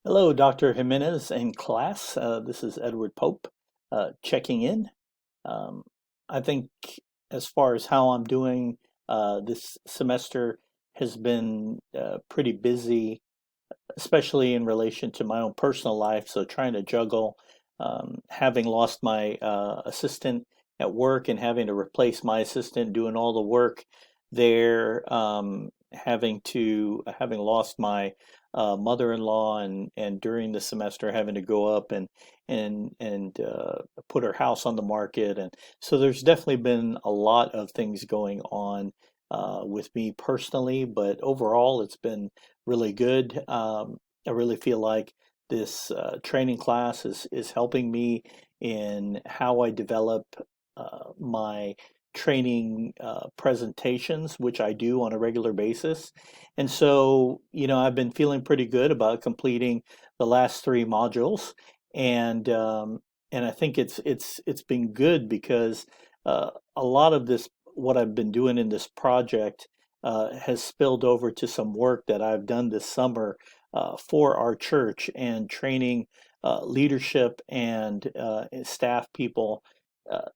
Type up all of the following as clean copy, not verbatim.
Hello, Dr. Jimenez and class. This is Edward Pope checking in. Um, I think as far as how I'm doing, this semester has been pretty busy, especially in relation to my own personal life. So trying to juggle having lost my assistant at work and having to replace my assistant doing all the work there, having lost my mother-in-law and during the semester having to go up and put her house on the market, and so there's definitely been a lot of things going on with me personally, but overall it's been really good. I really feel like this training class is helping me in how I develop my training presentations, which I do on a regular basis. And so, I've been feeling pretty good about completing the last three modules, and and I think it's been good because a lot of this, what I've been doing in this project, has spilled over to some work that I've done this summer for our church and training leadership and staff people. Uh,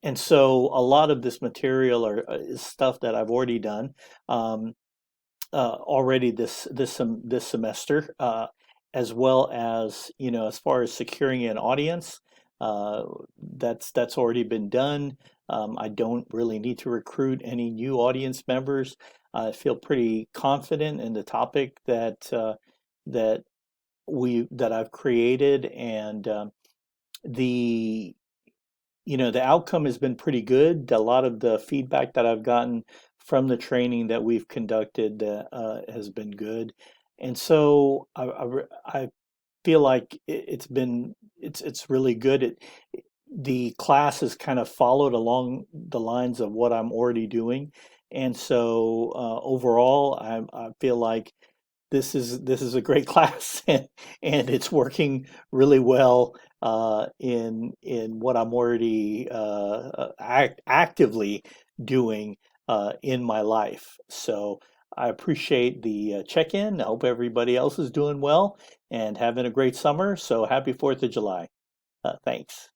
and so a lot of this material is stuff that I've already done already this semester, as well as as far as securing an audience, uh, that's already been done. I don't really need to recruit any new audience members. I feel pretty confident in the topic that that I've created, and the the outcome has been pretty good. A lot of the feedback that I've gotten from the training that we've conducted has been good, and so I feel like it's really good. The class has kind of followed along the lines of what I'm already doing, and so overall, I feel like this is a great class, and it's working really well in what I'm already actively doing in my life. So I appreciate the check-in. I hope everybody else is doing well and having a great summer. So happy 4th of July. Thanks.